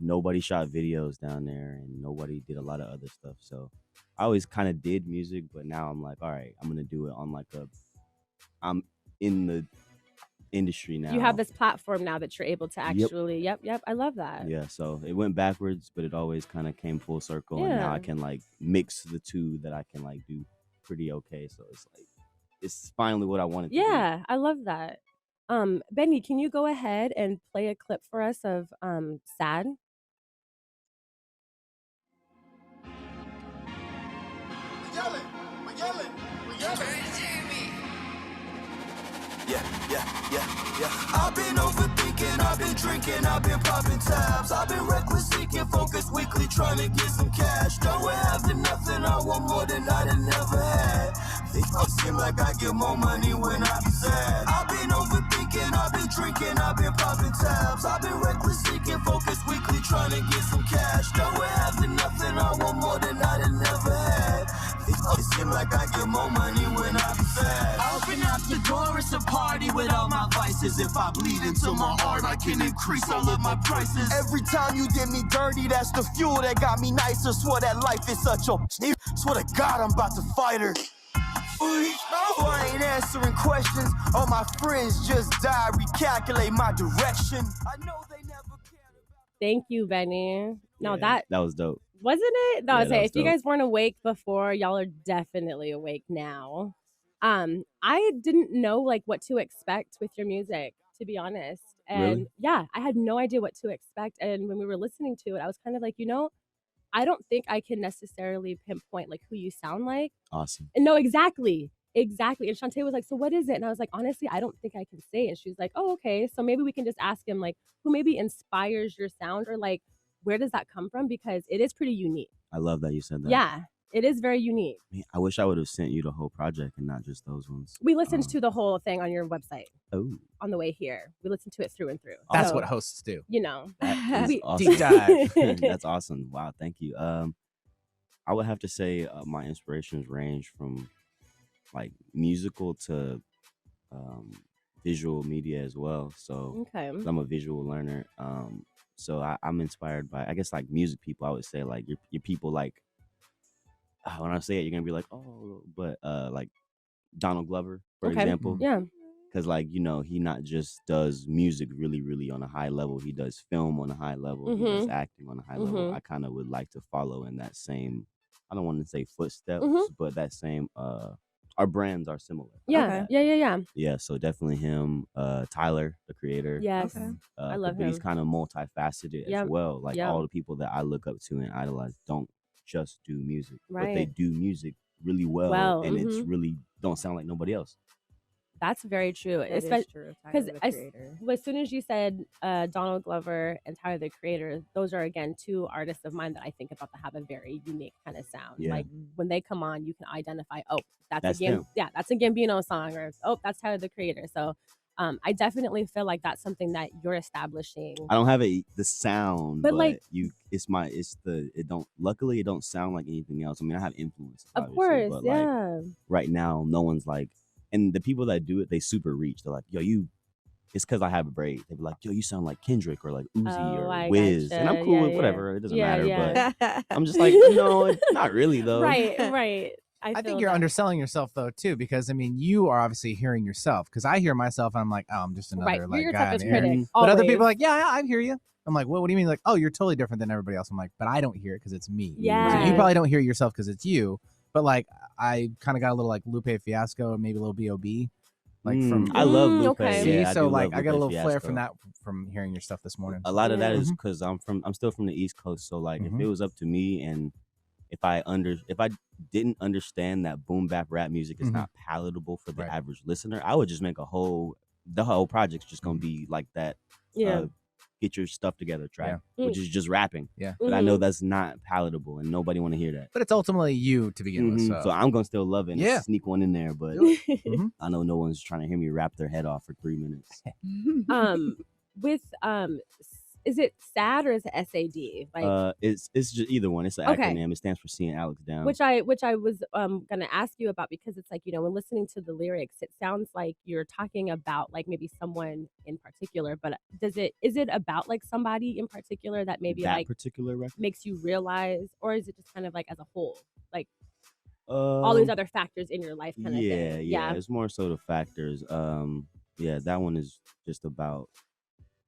nobody shot videos down there and nobody did a lot of other stuff. So I always kind of did music, but now I'm like, all right, I'm going to do it on I'm in the industry now. You have this platform now that you're able to actually. Yep. I love that. Yeah, so it went backwards, but it always kind of came full circle. And now I Yeah. can mix the two that I can do pretty okay. So it's finally what I wanted to do. Yeah, I love that. Benny, can you go ahead and play a clip for us of Sad? We're yelling. Yeah. I've been overthinking, I've been drinking, I've been popping tabs. I've been reckless, seeking focus weekly, trying to get some cash. Don't have nothing, I want more than I done never had. It seem like I get more money when I be sad. I've been overthinking, I've been drinking, I've been popping tabs. I've been reckless, seeking focus weekly, trying to get some cash. Don't have nothing, I want more than I done never had. It seem like I get more money when I be sad. Open up the door, it's a party with all my vices. If I bleed into my heart, I can increase all of my prices. Every time you did me dirty, that's the fuel that got me nicer. Swear that life is such a swear to God I'm about to fight her. I ain't answering questions. All my friends just died. Recalculate my direction. I know they never Thank you, Benny. No, Yeah, that was dope. wasn't it? No, I Yeah, was that saying, was if you dope. guys weren't awake before, y'all are definitely awake now. I didn't know like what to expect with your music, to be honest. Really? And yeah, I had no idea what to expect. And when we were listening to it, I was kind of like, I don't think I can necessarily pinpoint like who you sound like. Awesome. And no, exactly. Exactly. And Shantae was like, so what is it? And I was like, honestly, I don't think I can say it. And she was like, oh, okay. So maybe we can just ask him like who maybe inspires your sound or like where does that come from? Because it is pretty unique. I love that you said that. Yeah, it is very unique. Man, I wish I would have sent you the whole project and not just those ones. We listened to the whole thing on your website Oh, on the way here. We listened to it through and through. That's So, what hosts do. you know. that is We- awesome. Deep dive. That's awesome. Wow, thank you. I would have to say my inspirations range from like musical to visual media as well. So Okay. 'cause I'm a visual learner. So I'm inspired by, I guess, like music people. I would say like your people like when I say it, you're gonna be like, oh, but like Donald Glover, for Okay. example. Yeah. Because like he not just does music really really on a high level. He does film on a high level. He does acting on a high level. I kind of would like to follow in that same. I don't want to say footsteps, but that same. Our brands are similar. Yeah. Okay. Yeah. Yeah, so definitely him. Tyler, the creator. Yes. Okay. I love but he's him. kind of multifaceted Yep. as well. Like Yep. all the people that I look up to and idolize don't just do music, but they Right. do music really well, Well, and it's really don't sound like nobody else. That's very true. That is Especially true. because Tyler, the creator. as soon as you said Donald Glover and Tyler the Creator, those are again two artists of mine that I think about that have a very unique kind of sound. Yeah. Like when they come on, you can identify, oh, That's a them. that's a Gambino song, or oh, that's Tyler the Creator. So I definitely feel like that's something that you're establishing. I don't have the sound, But, but like- luckily it don't sound like anything else. I mean, I have influences, Of obviously, course, but like yeah. right now, no one's like, and the people that do it, they super reach. They're like, yo, it's because I have a braid. They be like, yo, you sound like Kendrick or like Uzi Oh, I or Wiz, and I'm gotcha. cool Yeah, with yeah. whatever. It doesn't Yeah, matter, yeah. but I'm just like, no, not really though. Right. I feel think you're that. underselling yourself though too, because I mean you are obviously hearing yourself. Because I hear myself and I'm like, oh, I'm just another Right. like You're your guy toughest in here. critic. But other always. people are like, yeah, I hear you. I'm like, what do you mean? Like, oh, you're totally different than everybody else. I'm like, but I don't hear it because it's me. Yeah. So you probably don't hear yourself because it's you. But like, I kind of got a little like Lupe Fiasco and maybe a little B.O.B. Like from I love Lupe. okay. See, Yeah, I so do like love I got a Lupe little flair Fiasco. from that from hearing your stuff this morning. A lot of that Yeah. is because I'm still from the East Coast, so like if it was up to me, and if I didn't understand that boom bap rap music is not palatable for the Right. average listener, I would just make the whole project's just gonna be like that. Yeah. Get your stuff together track, Yeah. which is just rapping. Yeah. But I know that's not palatable, and nobody want to hear that. But it's ultimately you to begin with. So I'm gonna still love it and Yeah. sneak one in there, but Mhm. I know no one's trying to hear me rap their head off for 3 minutes. With is it SAD or is it SAD? Like It's just either one. It's an Okay. acronym. It stands for Seeing Alex Down. which I was gonna ask you about, because it's like, when listening to the lyrics, it sounds like you're talking about like maybe someone in particular, but is it about like somebody in particular that maybe that like particular record. makes you realize, or is it just kind of like as a whole, like all these other factors in your life kind of thing? Yeah. It's more so the factors. Yeah, that one is just about.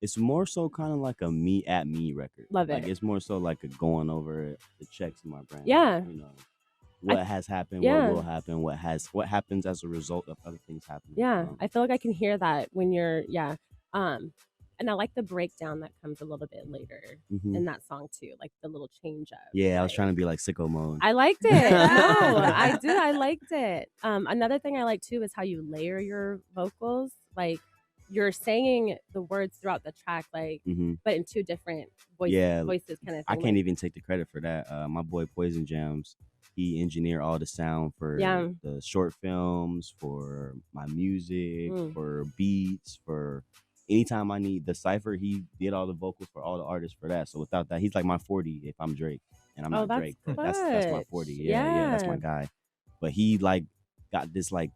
It's more so kind of like a me at me record. Love Like it. it's more so like a going over the checks in my brain. Yeah. What has happened, yeah. what will happen, what happens as a result of other things happening. Yeah, I feel like I can hear that when you're and I like the breakdown that comes a little bit later Mhm. in that song too, like the little change up. Yeah, I was like- trying to be like sicko mode. I liked it. No, I did. I liked it. Another thing I like too is how you layer your vocals. Like you're saying the words throughout the track, like, Mhm. but in two different Yeah, voices kind of thing. I can't even take the credit for that. My boy Poison Jams, he engineered all the sound for Yeah. the short films, for my music, for beats, for anytime I need the cipher. He did all the vocals for all the artists for that. So without that, he's like my 40 if I'm Drake, and I'm Oh, not that's Drake. But that's my clutch. 40. Yeah, that's my Yeah. guy. But he like got this like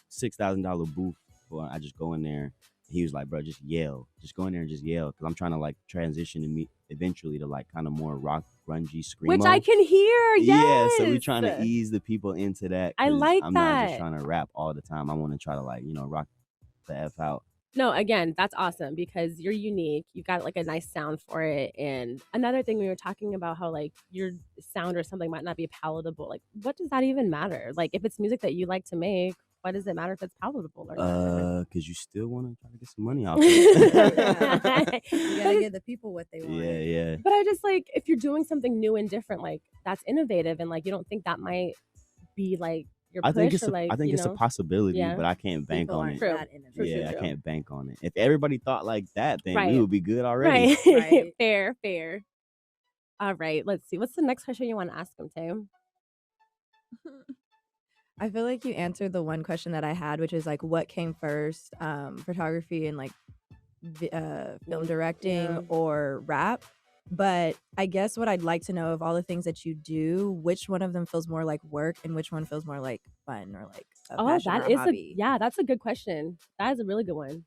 $6,000 booth. Where I just go in there. He was like, bro, just yell. Just go in there and just yell. Because I'm trying to like transition to me eventually to like kind of more rock, grungy, screamo. Which I can hear. Yes. Yeah, so we're trying to ease the people into that. I 'cause like I'm not just that. trying to rap all the time. I want to try to like, rock the F out. No, again, that's awesome because you're unique. You've got like a nice sound for it. And another thing we were talking about how like your sound or something might not be palatable. Like, what does that even matter? Like, if it's music that you like to make, why does it matter if it's palatable or not? Because you still want to try to get some money off it. You gotta give the people what they want. Yeah. But I just like if you're doing something new and different, like that's innovative, and like you don't think that might be like your push I think it's or like it's a possibility, Yeah. but I can't bank People on aren't it. that innovative. Yeah, True. I can't bank on it. If everybody thought like that, then Right. we would be good already. right. Fair. All right, let's see. What's the next question you want to ask him, Tam? I feel like you answered the one question that I had, which is like, what came first, photography and like film directing or rap? But I guess what I'd like to know of all the things that you do, which one of them feels more like work and which one feels more like fun or like a passion or a hobby? That's a good question. That is a really good one.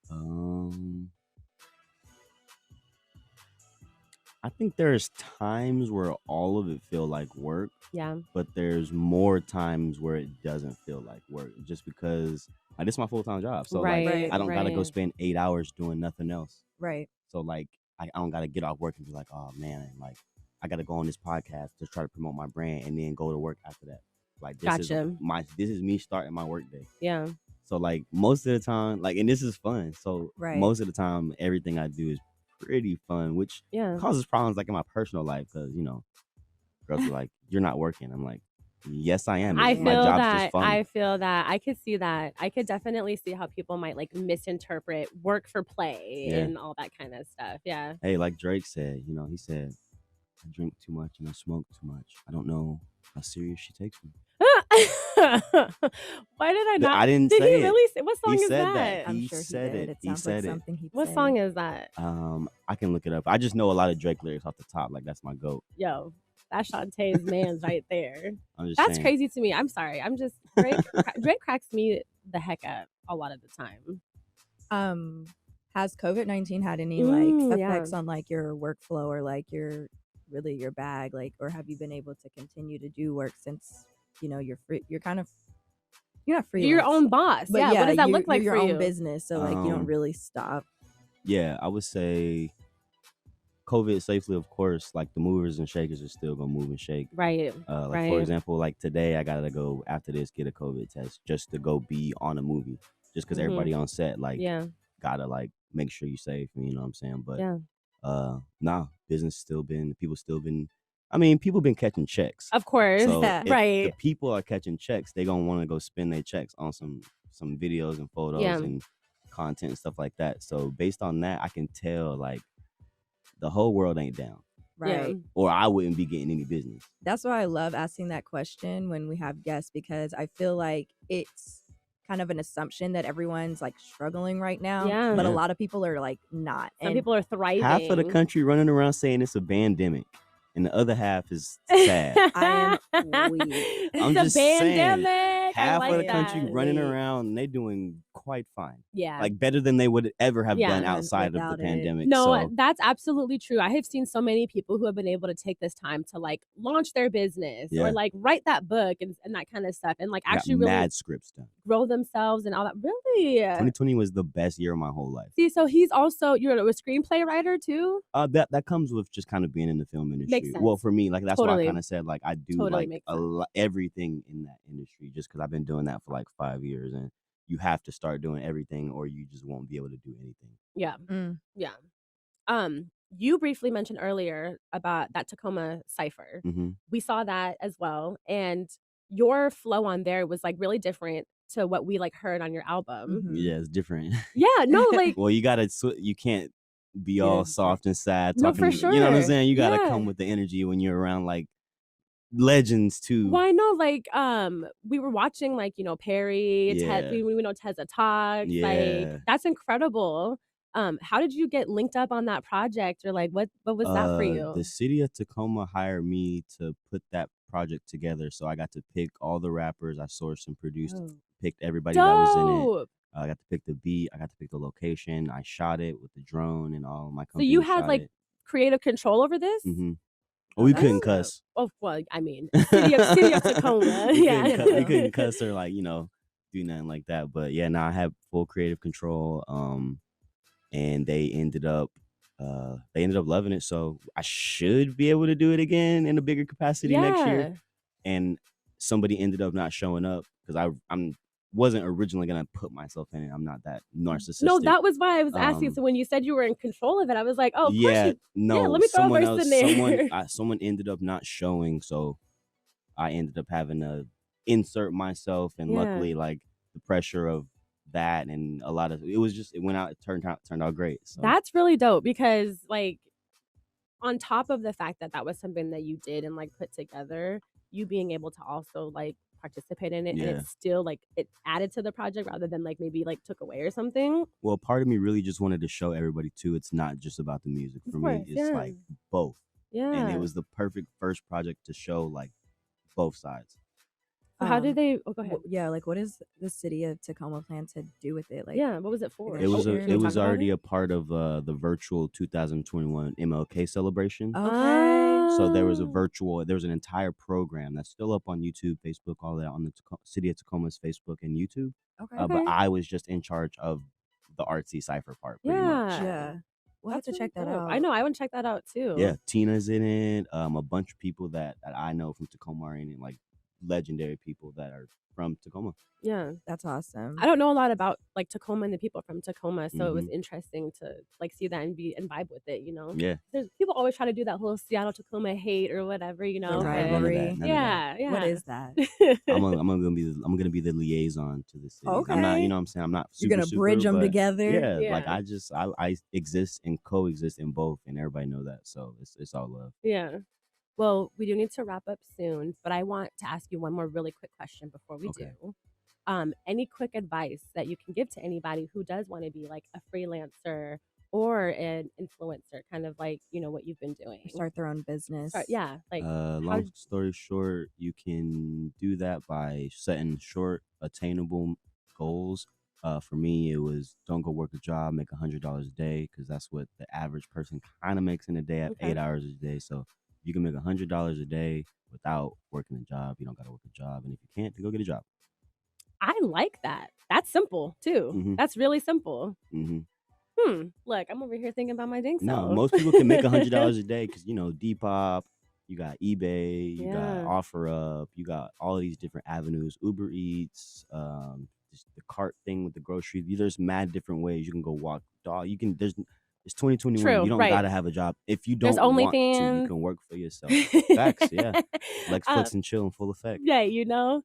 I think there's times where all of it feel like work. Yeah. But there's more times where it doesn't feel like work, just because this is my full-time job. So like I don't gotta go spend 8 hours doing nothing else. Right. So like I don't gotta get off work and be like, oh man, like I gotta go on this podcast to try to promote my brand and then go to work after that. Like this is me starting my work day. Yeah. So like most of the time, like, and this is fun. So most of the time, everything I do is pretty fun, which causes problems like in my personal life because girls are like, "You're not working." I'm like, "Yes, I am. I my feel job's that. just fun." I feel that. I could see that. I could definitely see how people might like misinterpret work for play and all that kind of stuff. Yeah. Hey, like Drake said, he said, "I drink too much and I smoke too much. I don't know how serious she takes me." Why did I not? I didn't did say he it. really say? What song He is said that? I'm He sure said he did. it. It sounds like something he'd What say. song is that? I can look it up. I just know a lot of Drake lyrics off the top. Like that's my goat. Yo, that's Shantae's man's right there. I'm just That's saying. crazy to me. I'm sorry. I'm just Drake cracks me the heck up a lot of the time. Has COVID-19 had any like effects on like your workflow or like your bag, like, or have you been able to continue to do work since you're free? You're not free. You're your own boss. But yeah. What does that look like you're for your you? own business, so like you don't really stop. Yeah, I would say COVID safely, of course. Like the movers and shakers are still gonna move and shake. Right. For example, like today, I gotta go after this get a COVID test just to go be on a movie. Just because everybody on set gotta like make sure you're safe. You know what I'm saying? But people been catching checks. Of course. So if right. the people are catching checks, they gonna want to go spend their checks on some videos and photos and content and stuff like that. So based on that, I can tell like the whole world ain't down. Right. Or I wouldn't be getting any business. That's why I love asking that question when we have guests, because I feel like it's kind of an assumption that everyone's like struggling right now. Yeah. But a lot of people are like not. Some people are thriving. Half of the country running around saying it's a pandemic, and the other half is sad. I am weak. I'm it's just a saying, pandemic. half like of the that. country running around, and they doing quite fine. Yeah. Like better than they would ever have done outside of the without it. pandemic. No, so. that's absolutely true. I have seen so many people who have been able to take this time to like launch their business or like write that book and that kind of stuff and like actually really mad scripts done. grow themselves and all that. Really? 2020 was the best year of my whole life. See, so you're a screenplay writer too? That comes with just kind of being in the film industry. Makes sense. Well, for me, like that's why Totally. I kind of said like I do Totally like makes everything in that industry just because I've been doing that for like 5 years, and you have to start doing everything or you just won't be able to do anything. Yeah. Mm. Yeah. You briefly mentioned earlier about that Tacoma cipher. Mm-hmm. We saw that as well, and your flow on there was like really different to what we like heard on your album. Mhm. Yeah, it's different. Yeah, no, like Well, you can't be all soft and sad. No, Talking, for sure. You know what I'm saying? You gotta Yeah. come with the energy when you're around like legends too. why not? Like, we were watching like Perry, Yeah. Ted. We know Tezza talks. Yeah. Like that's incredible. How did you get linked up on that project, or like what was that for you? The city of Tacoma hired me to put that project together, so I got to pick all the rappers. I sourced and produced, picked everybody that was in it. Dope. I got to pick the beat. I got to pick the location. I shot it with the drone and all my So company. you had like creative control over this? Mm-hmm. Well, we couldn't That's cuss. Oh well, I mean, city of Tacoma. We Yeah. couldn't cuss or like do nothing like that. But yeah, now I have full creative control. and they ended up loving it. So I should be able to do it again in a bigger capacity next year. And somebody ended up not showing up because I'm wasn't originally gonna put myself in it. I'm not that narcissistic. No, that was why I was asking. So when you said you were in control of it, I was like, oh, of course let me throw a verse in there. Someone ended up not showing, so I ended up having to insert myself, and luckily, like the pressure of that and a lot of it turned out great. So that's really dope because like on top of the fact that was something that you did and like put together, you being able to also like participate in it and it's still like it added to the project rather than like maybe like took away or something. Well, part of me really just wanted to show everybody too, it's not just about the music. For me, it's like both. Yeah. And it was the perfect first project to show like both sides. So how did they go ahead? Yeah, like what is the city of Tacoma plan to do with it? Like what was it for? It was already a part of the virtual 2021 MLK celebration. Okay. So there was an entire program that's still up on YouTube, Facebook, all that on the City of Tacoma's Facebook and YouTube. Okay. But I was just in charge of the artsy cipher part. Pretty much. Yeah. We'll have to check that out. I know. I want to check that out too. Yeah. Tina's in it. A bunch of people that I know from Tacoma are in it, like legendary people that are from Tacoma. Yeah, that's awesome. I don't know a lot about like Tacoma and the people from Tacoma, so it was interesting to like see that and vibe with it. You know, there's people always try to do that whole Seattle Tacoma hate or whatever. You know, rivalry. Yeah. What is that? I'm gonna be the liaison to the city. Okay. I'm not, you know what I'm saying? I'm not super, you're gonna bridge them together. Yeah, like I exist and coexist in both, and everybody know that. So it's all love. Yeah. Well, we do need to wrap up soon, but I want to ask you one more really quick question before we do. Any quick advice that you can give to anybody who does want to be like a freelancer or an influencer, kind of like, you know, what you've been doing? Start their own business. Long story short, you can do that by setting short, attainable goals. For me, it was don't go work a job, make $100 a day, because that's what the average person kind of makes in a day at 8 hours a day. So you can make $100 a day without working a job. You don't got to work a job. And if you can't, then go get a job. I like that. That's simple, too. That's really simple. Look, I'm over here thinking about my dang self. No, most people can make $100 a day because, you know, Depop, you got eBay, you got OfferUp, you got all of these different avenues, Uber Eats, just the cart thing with the groceries. There's mad different ways. You can go walk dog. It's 2021. True, you don't gotta have a job. If you don't want to, you can work for yourself. Facts, yeah. Lexflix and chill in full effect. Yeah, you know.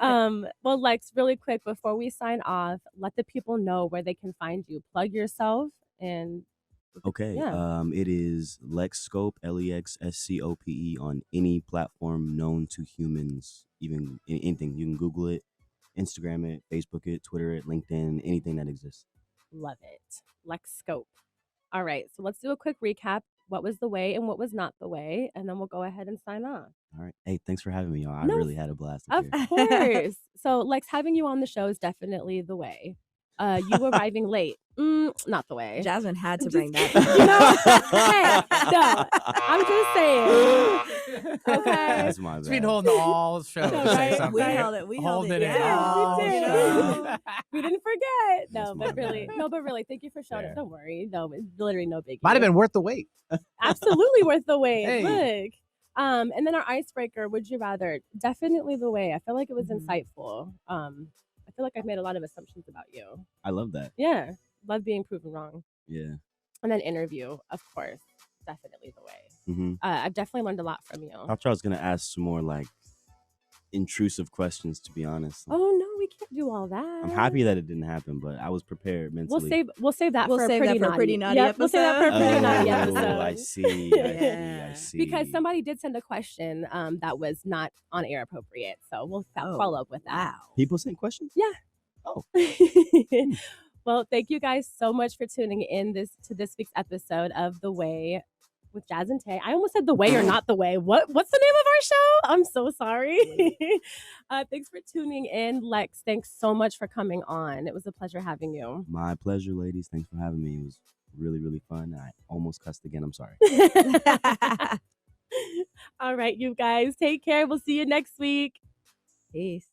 Well, Lex, really quick before we sign off, let the people know where they can find you. Plug yourself and it is Lexscope, Lexscope on any platform known to humans, even anything. You can Google it, Instagram it, Facebook it, Twitter it, LinkedIn, anything that exists. Love it. Lexscope. All right, so let's do a quick recap. What was the way and what was not the way, and then we'll go ahead and sign off. All right. Hey, thanks for having me, y'all. I really had a blast. Of course. So, Lex, having you on the show is definitely the way. You arriving late, not the way. Jasmine had to bring that. Hey, no, I'm just saying. Okay. That's my bad. It's been holding all shows. Right? We held it. We held it. We didn't forget. No, but really, thank you for showing up. Don't worry. No, it's literally no biggie. Might have been worth the wait. Absolutely worth the wait. Hey. Look. And then our icebreaker, would you rather? Definitely the way. I feel like it was insightful. I feel like I've made a lot of assumptions about you. I love that. Yeah. Love being proven wrong. Yeah. And then interview, of course. Definitely the way. I've definitely learned a lot from you. I thought I was going to ask some more like intrusive questions, to be honest. Oh, no, we can't do all that. I'm happy that it didn't happen, but I was prepared mentally. We'll save that for a pretty naughty episode. We'll save that for a pretty naughty episode. I see. Because somebody did send a question that was not on air appropriate. So we'll follow up with that. Wow. People sent questions? Yeah. Oh. Well, thank you guys so much for tuning in to this week's episode of The Way with Jazz and Tay. I almost said The Way or Not The Way. What's the name of our show? I'm so sorry. Thanks for tuning in. Lex, thanks so much for coming on. It was a pleasure having you. My pleasure, ladies. Thanks for having me. It was really, really fun. I almost cussed again. I'm sorry. All right, you guys. Take care. We'll see you next week. Peace.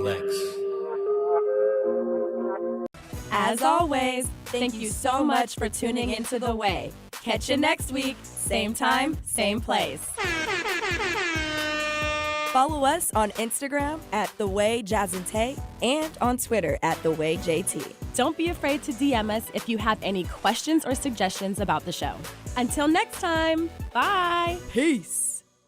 Lex. As always, thank you so much for tuning into The Way. Catch you next week, same time, same place. Follow us on Instagram at The Way Jazz and Tay and on Twitter at The Way JT. Don't be afraid to DM us if you have any questions or suggestions about the show. Until next time, bye. Peace.